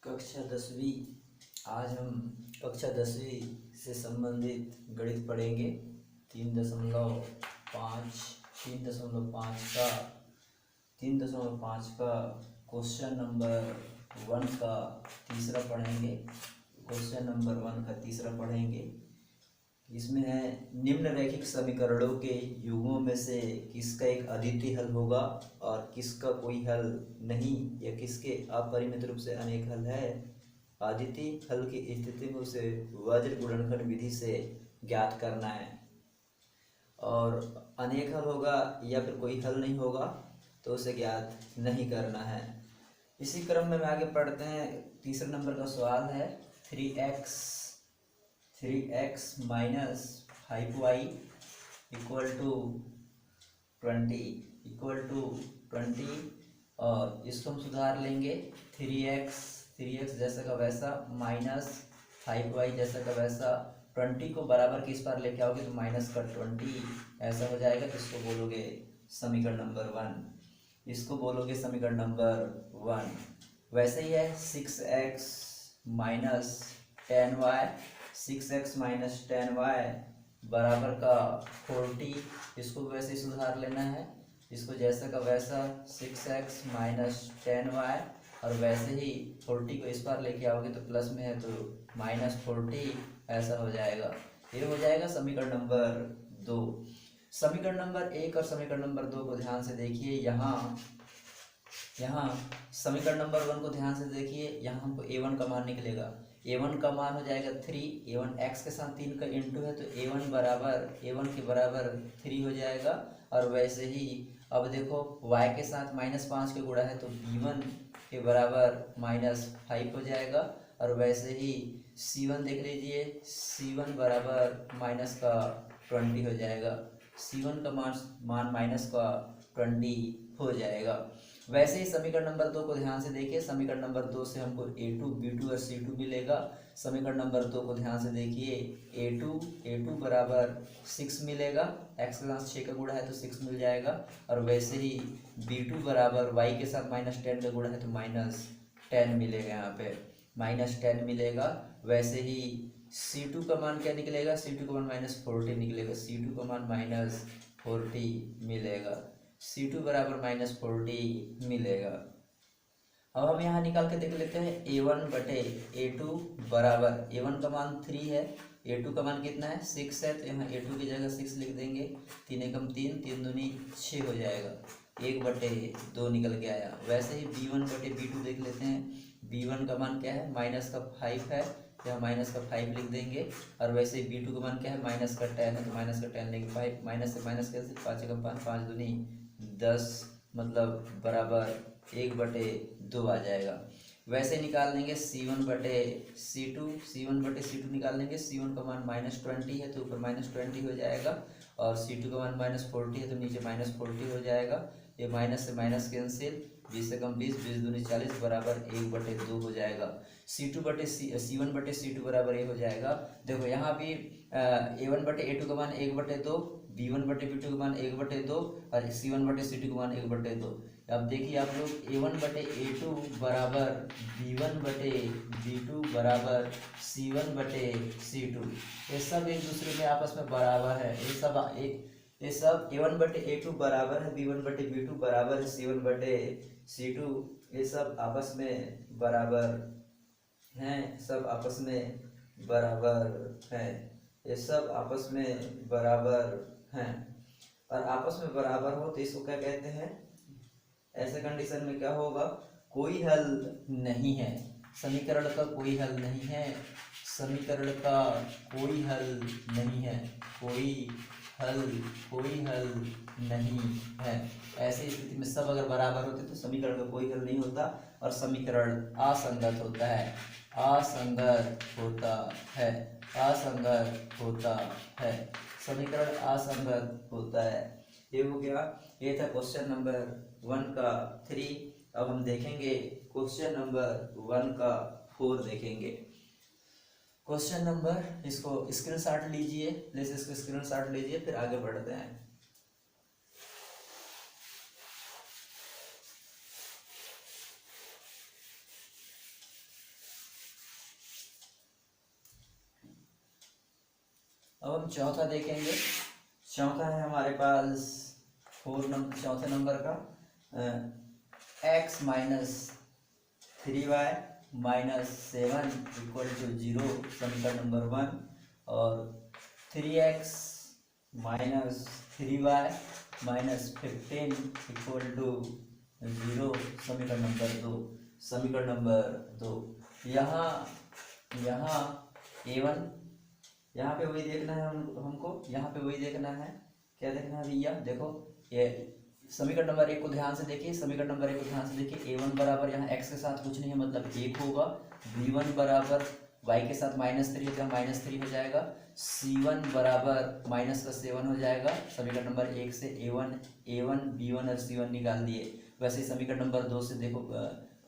कक्षा 10वीं। आज हम कक्षा 10वीं से संबंधित गणित पढ़ेंगे। 3.5 3.5 का 3.5 का क्वेश्चन नंबर 1 का तीसरा पढ़ेंगे। क्वेश्चन नंबर 1 का तीसरा पढ़ेंगे। इसमें है निम्नलिखित समीकरणों के युग्मों में से किसका एक अद्वितीय हल होगा और किसका कोई हल नहीं, या किसके अपरिमित रूप से अनेक हल है। अद्वितीय हल की स्थिति में उसे वज्र गुणनखंड विधि से ज्ञात करना है, और अनेक हल होगा या फिर कोई हल नहीं होगा तो उसे ज्ञात नहीं करना है। इसी क्रम में आगे पढ़ते हैं। तीसरे नंबर का सवाल है 3x minus 5y equal to 20 और इसको हम सुधार लेंगे। 3x जैसा का वैसा माइनस 5y जैसा का वैसा 20 को बराबर किस बार लेके आओगे तो माइनस का 20 ऐसा हो जाएगा। इसको बोलोगे समीकरण नंबर 1। इसको बोलोगे समीकरण नंबर 1। वैसे ही है 6x minus 10y 6x minus 10y बराबर का 40। इसको वैसे ही सुधार लेना है। इसको जैसा का वैसा 6x माइनस 10y और वैसे ही 40 को इस बार लेके आओगे तो प्लस में है तो माइनस 40 ऐसा हो जाएगा। ये हो जाएगा समीकरण नंबर 2। समीकरण नंबर 1 और समीकरण नंबर 2 को ध्यान से देखिए। यहाँ समीकरण नंबर 1 को ध्यान से देखिए। यहाँ हमको a1 का मान निकलेगा। a1 का मान हो जाएगा 3। a1 x के साथ 3 का इंटू है तो a1 के बराबर 3 हो जाएगा। और वैसे ही अब देखो y के साथ -5 के गुणा है तो b1 के बराबर -5 हो जाएगा। और वैसे ही c1 देख लीजिए, c1 बराबर माइनस का 20 हो जाएगा। c1 का मान माइनस का 20 हो जाएगा। वैसे ही समीकरण नंबर 2 को ध्यान से देखिए। समीकरण नंबर 2 से हमको a2 b2 और c2 मिलेगा। समीकरण नंबर 2 को ध्यान से देखिए। a2 बराबर 6 मिलेगा। x के साथ 6 का गुणा है तो 6 मिल जाएगा। और वैसे ही b2 बराबर y के साथ -10 का गुणा है तो -10 मिलेगा। यहाँ पे -10 मिलेगा। वैसे ही c2 का मान क्या निकलेगा? c2 का मान -40 निकलेगा। c2 का मान -40 मिलेगा। c2 बराबर -40 मिलेगा। अब हम यहाँ निकाल के देख लेते हैं a1 बटे a2 बराबर a1 का मान 3 है, a2 का मान कितना है 6 है, तो यहाँ a2 की जगह 6 लिख देंगे। 3 एकम 3, 3 दूनी 6 हो जाएगा। 1 बटे 2 निकल के आया। वैसे ही b1 बटे b2 देख लेते हैं। b1 का मान क्या है? माइनस का 5 है, यहाँ माइनस का 5 लिख देंगे। और वैसे ही b2 का मान क्या है? माइनस का 10 है तो माइनस का 10 लेंगे। 5 माइनस से माइनस कैसे? 5 एकम 5, 5 दूनी 10 मतलब बराबर 1 बटे 2 आ जाएगा। वैसे निकाल लेंगे c1 बटे c2 निकाल लेंगे। c1 का मान -20 है तो ऊपर -20 हो जाएगा। और c2 का मान -40 है तो नीचे -40 हो जाएगा। ये माइनस से माइनस कैंसिल, 20 से कम 20, 20 दूनी 40 बराबर 1 बटे 2 हो जाएगा। c1 बटे c2 बराबर ये हो जाएगा। देखो यहाँ भी a1 बटे a2 का मान 1 बटे 2, b1 बटे b2 का मान 1 बटे 2 और c1 बटे c2 का मान 1 बटे 2। अब देखिए आप लोग a1 बटे a2 बराबर b1 बटे b2 बराबर c1 बटे c2, ये सब एक दूसरे में आपस में बराबर है। ये सब a1 बटे a2 बराबर है b1 बटे b2 बराबर है c1 बटे c2। ये सब आपस में बराबर हैं, सब आपस में बराबर हैं। ये सब आपस में बराबर हैं। और आपस में बराबर हो तो इसको क्या कहते हैं? ऐसे कंडीशन में क्या होगा? कोई हल नहीं है। समीकरण का कोई हल नहीं है। समीकरण का कोई हल नहीं है। कोई हल नहीं है। ऐसी स्थिति में सब अगर बराबर होते तो समीकरण का कोई हल नहीं होता और समीकरण असंगत होता है। असंगत होता है। असंगत होता है। समीकरण असंगत होता है। ये हो गया। ये था क्वेश्चन नंबर 1 का 3। अब हम देखेंगे क्वेश्चन नंबर 1 का 4 देखेंगे। क्वेश्चन नंबर, इसको स्क्रीनशॉट लीजिए, प्लीज इसको स्क्रीनशॉट लीजिए, फिर आगे बढ़ते हैं। चौथा देखेंगे। चौथा है हमारे पास चौथे नंबर का x minus 3y minus 7 equal to 0, समीकरण नंबर 1। और 3x minus 3y minus 15 equal to 0, समीकरण नंबर 2। समीकरण नंबर 2 यहाँ a1, यहाँ पे वही देखना है हमको, यहाँ पे वही देखना है। क्या देखना है भैया? देखो ये समीकरण नंबर 1 को ध्यान से देखिए, समीकरण नंबर 1 को ध्यान से देखिए। a1 बराबर यहाँ x के साथ कुछ नहीं है, मतलब 1 होगा। b1 बराबर y के साथ -3 है तो -3 हो जाएगा। c1 बराबर माइनस का 7 हो जाएगा। समीकरण नंबर 1 से a1 b1 और c1 निकाल दिए। वैसे ही समीकरण नंबर 2 से देखो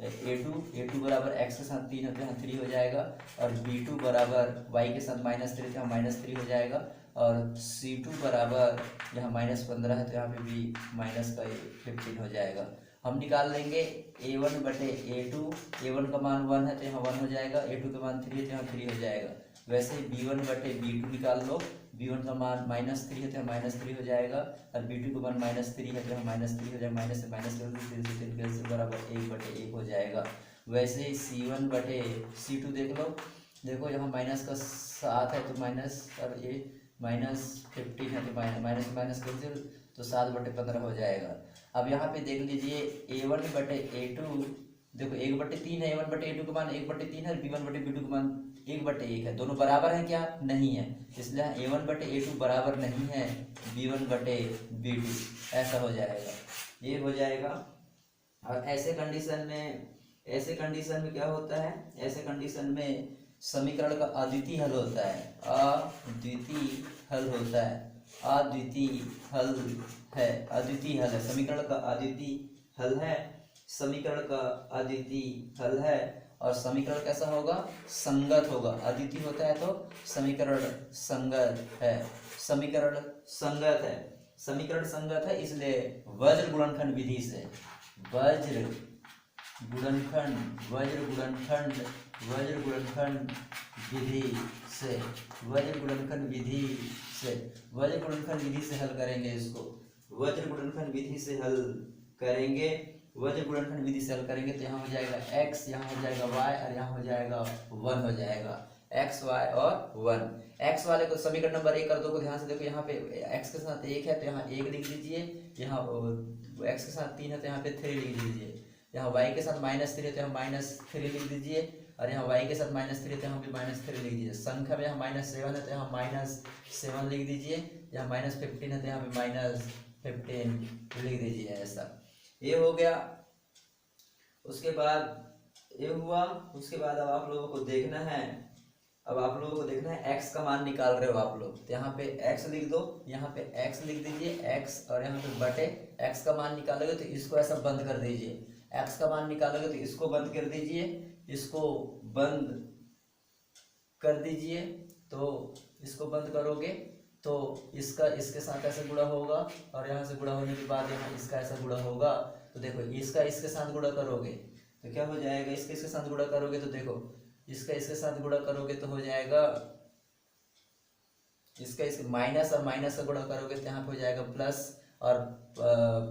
a2 बराबर x के साथ 3 है तो यहाँ 3 हो जाएगा। और b2 बराबर y के साथ -3 तो यहाँ -3 हो जाएगा। और c2 बराबर यहाँ -15 है तो यहाँ पे भी -15 हो जाएगा। हम निकाल लेंगे a1 बटे a2। a1 का मान 1 है तो यहाँ 1 हो जाएगा, a2 का मान 3 है तो यहाँ 3 हो जाएगा। वैसे ही b1 बटे b2 निकाल लो। b1 का मान -3 है तो यहाँ -3 हो जाएगा। और b2 का मान -3 है तो यहाँ -3 हो जाएगा। माइनस से माइनस 3 से बराबर 1 बटे 1 हो जाएगा। वैसे ही c1 बटे c2 देख लो। देखो यहाँ माइनस का 7 है तो माइनस, और ये -15 है तो माइनस कैंसिल, तो 7 बटे 15 हो जाएगा। अब यहाँ पे देख लीजिए a1 बटे a2, देखो 1 बटे 3 है। a1 बटे a2 का मान 1 बटे 3 है। b1 बटे b2 का मान 1 बटे 1 है। दोनों बराबर हैं क्या? नहीं है, इसलिए a1 बटे a2 बराबर नहीं है b1 बटे b2। ऐसा हो जाएगा, ये हो जाएगा। और ऐसे कंडीशन में क्या होता है? ऐसे कंडीशन में समीकरण का अद्वितीय हल होता है। अद्वितीय हल होता है। अद्वितीय हल है। समीकरण का अद्वितीय हल है। समीकरण का अद्वितीय हल है। और समीकरण कैसा होगा? संगत होगा। अद्वितीय होता है तो समीकरण संगत है। समीकरण संगत है, इसलिए वज्र गुणनखंड विधि से वज्र गुणनखंड विधि से हल करेंगे इसको। वज्र गुणनखंड विधि से हल करेंगे तो यहाँ हो जाएगा x, यहाँ हो जाएगा y, और यहाँ हो जाएगा 1 हो जाएगा। x, y और 1। x वाले को समीकरण नंबर 1 और 2 को ध्यान से देखो। यहाँ पे x के साथ 1 है तो यहाँ 1 लिख दीजिए। यहाँ x के साथ 3 है तो यहाँ पे 3 लिख दीजिए। यहाँ y के साथ -3 है तो यहाँ -3 लिख दीजिए। और यहाँ y के साथ -3 है तो यहाँ भी -3 लिख दीजिए। संख्या में यहाँ -7 है तो यहाँ -7 लिख दीजिए। यहाँ -15 है तो यहाँ पे -15 लिख दीजिए। ऐसा ये हो गया। उसके बाद ये हुआ। उसके बाद अब आप लोगों को देखना है, x का मान निकाल रहे हो आप लोग, तो यहाँ पे x लिख दो। यहाँ पे x लिख दीजिए, x, और यहाँ पे बटे x का मान निकालोगे तो इसको ऐसा बंद कर दीजिए। x का मान निकालोगे तो इसको बंद कर दीजिए, इसको बंद कर दीजिए। तो इसको बंद करोगे तो इसका इसके साथ ऐसे गुणा होगा, और यहाँ से गुणा होने के बाद यहाँ इसका ऐसा गुणा होगा। तो देखो इसका इसके साथ गुणा करोगे तो क्या हो जाएगा? इसके साथ गुणा करोगे तो देखो इसका इसके साथ गुणा करोगे तो हो जाएगा, इसका इसके माइनस और माइनस से गुणा करोगे तो यहाँ पे हो जाएगा प्लस। और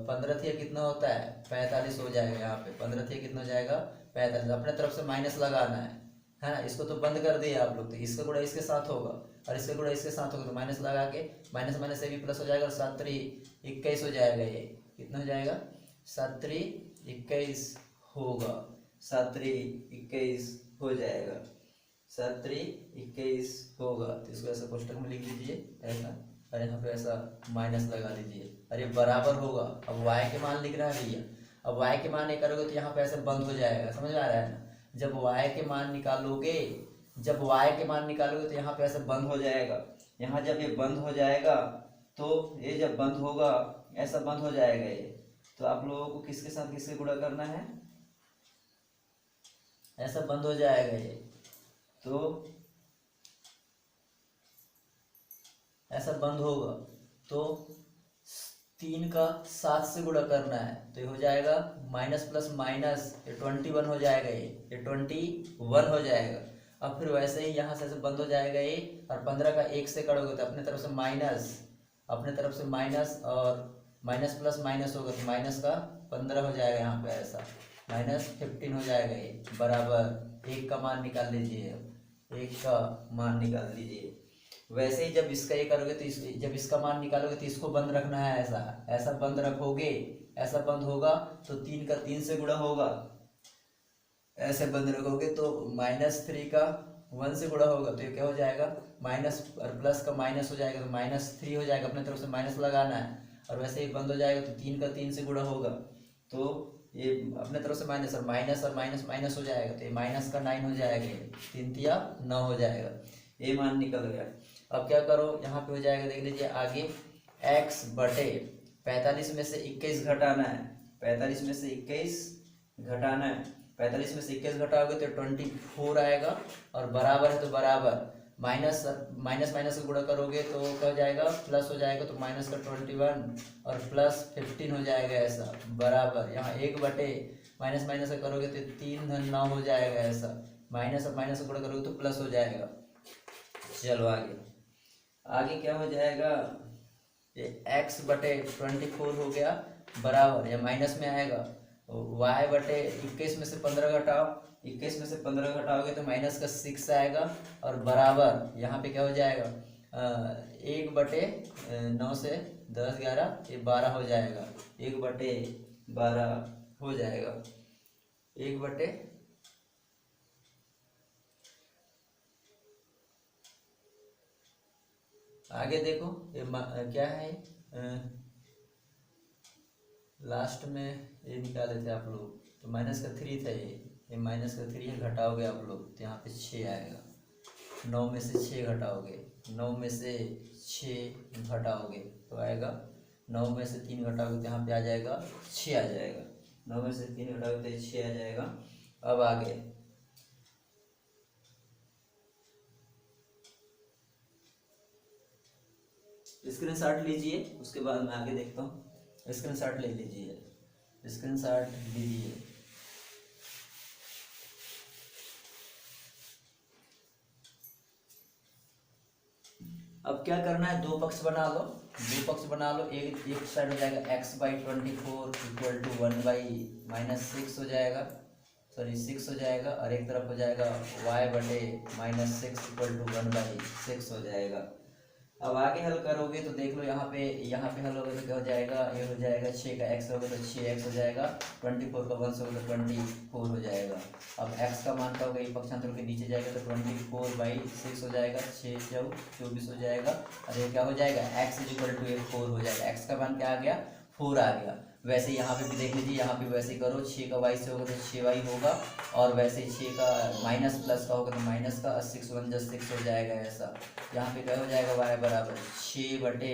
15 कितना होता है? 45 हो जाएगा। यहाँ पे 15 कितना हो जाएगा? 45। अपने तरफ से माइनस लगाना है ना। इसको तो बंद कर दिए आप लोग, तो इसका गुणा इसके साथ होगा और इसका गुणा इसके साथ होगा, तो माइनस लगा के माइनस माइनस से भी प्लस हो जाएगा। और 7 3 21 हो जाएगा। ये कितना हो जाएगा? 7 3 21 होगा। 7 3 21 हो जाएगा। 7 3 21 होगा। तो इसको ऐसा कोष्टक में लिख लीजिए ऐसा, और यहाँ पे ऐसा माइनस लगा लीजिए। अरे बराबर होगा। अब y के मान लिख रहा है भैया। अब y के मान नहीं करोगे तो यहाँ पे ऐसे बंद हो जाएगा। समझ आ रहा है ना? जब y के मान निकालोगे तो यहाँ पे ऐसे बंद हो जाएगा। यहाँ जब ये बंद हो जाएगा तो ये जब बंद होगा, ऐसा बंद हो जाएगा ये, तो आप लोगों को किसके साथ किससे गुणा करना है? ऐसा बंद हो जाएगा ये, तो ऐसा बंद होगा तो 3 का 7 से गुणा करना है। तो ये हो जाएगा माइनस प्लस माइनस, ये 21 हो जाएगा। ये 21 हो जाएगा। अब फिर वैसे ही यहाँ से ऐसे बंद हो जाएगा ये, और 15 का 1 से करोगे तो अपने तरफ से माइनस, अपने तरफ से माइनस, और माइनस प्लस माइनस होगा तो माइनस का 15 हो जाएगा, यहाँ पे ऐसा -15 हो जाएगा ये, बराबर 1 का मान निकाल लीजिए, 1 का मान निकाल लीजिए। वैसे ही जब इसका ये करोगे तो जब इसका मान निकालोगे तो इसको बंद रखना है, ऐसा ऐसा बंद रखोगे, ऐसा बंद होगा तो 3 का 3 से गुणा होगा, ऐसे बंद रखोगे तो -3 का 1 से गुणा होगा तो ये क्या हो जाएगा, माइनस और प्लस का माइनस हो जाएगा तो -3 हो जाएगा, अपने तरफ से माइनस लगाना है। और वैसे ही बंद हो जाएगा तो 3 का 3 से गुणा होगा तो ये अपने तरफ से माइनस और माइनस माइनस हो जाएगा तो ये माइनस का 9 हो जाएगा, 3 तिया 9 हो जाएगा, ये मान निकल गया। अब क्या करो, यहाँ पे हो जाएगा, देख लीजिए आगे, x बटे 45 में से 21 घटाना है, 45 में से 21 घटाना है, 45 में से 21 घटाओगे तो 24 आएगा, और बराबर है तो बराबर, माइनस माइनस माइनस से गुणा करोगे तो क्या हो जाएगा, प्लस हो जाएगा तो माइनस का 21 और प्लस 15 हो जाएगा, ऐसा बराबर यहाँ 1 बटे माइनस माइनस से करोगे तो 3 धन 9 हो जाएगा, ऐसा माइनस और माइनस से गुणा करोगे तो प्लस हो जाएगा। चलो आगे, आगे क्या हो जाएगा, ये x बटे 24 हो गया, बराबर या माइनस में आएगा, y बटे 21 में से 15 घटाओ, 21 में से 15 घटाओगे तो माइनस का 6 आएगा, और बराबर यहाँ पे क्या हो जाएगा, 1 बटे 9 से 10 11 ये 12 हो जाएगा, 1 बटे 12 हो जाएगा, 1 बटे आगे देखो ये क्या है, लास्ट में ये निकाले थे आप लोग तो माइनस का 3 था, ये माइनस का 3 है, घटाओगे आप लोग तो यहाँ पे 6 आएगा, 9 में से 6 घटाओगे, 9 में से 6 घटाओगे तो आएगा, 9 में से 3 घटाओगे तो यहाँ पे आ जाएगा 6 आ जाएगा, 9 में से 3 घटाओगे तो 6 आ जाएगा। अब आगे स्क्रीनशॉट लीजिए, उसके बाद मैं आगे देखता हूँ। स्क्रीनशॉट ले लीजिए, स्क्रीनशॉट लीजिए। अब क्या करना है, दो पक्ष बना लो, दो पक्ष बना लो, एक साइड हो जाएगा x/24 इक्वल टू 1/-6 हो जाएगा, सॉरी 6 हो जाएगा, और एक तरफ हो जाएगा y बटे -6 इक्वल टू 1/6 हो जाएगा। अब आगे हल करोगे तो देख लो, यहाँ पे हल होगा तो क्या हो जाएगा, ये हो जाएगा 6 का x होगा तो 6x हो जाएगा, 24 का 1 होगा तो 24 हो जाएगा। अब x का मान क्या होगा, ये पक्षांतर के नीचे जाएगा तो 24/6 हो जाएगा, 6 4 24 हो जाएगा, और ये क्या हो जाएगा, x इक्वल टू 4 हो जाएगा, x का मान क्या आ गया, 4 आ गया। वैसे यहाँ पे भी देख लीजिए, यहाँ पे वैसे करो, 6 का y से होगा तो 6y होगा, और वैसे 6 का माइनस प्लस का होगा तो माइनस का, 6 1 6 हो जाएगा, ऐसा यहाँ पे क्या हो जाएगा, y बराबर 6 बटे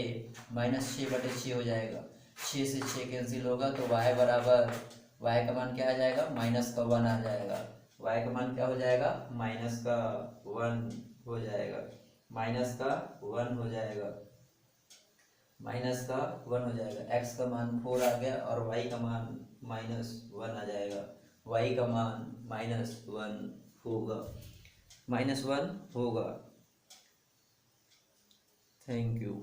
-6/6 हो जाएगा, 6 से 6 कैंसिल होगा तो y बराबर, y का मान क्या आ जाएगा, -1 आ जाएगा, y का मान क्या हो जाएगा, -1 हो जाएगा, -1 हो जाएगा, -1 हो जाएगा। x का मान 4 आ गया और y का मान -1 आ जाएगा, y का मान -1 होगा, -1 होगा। Thank you.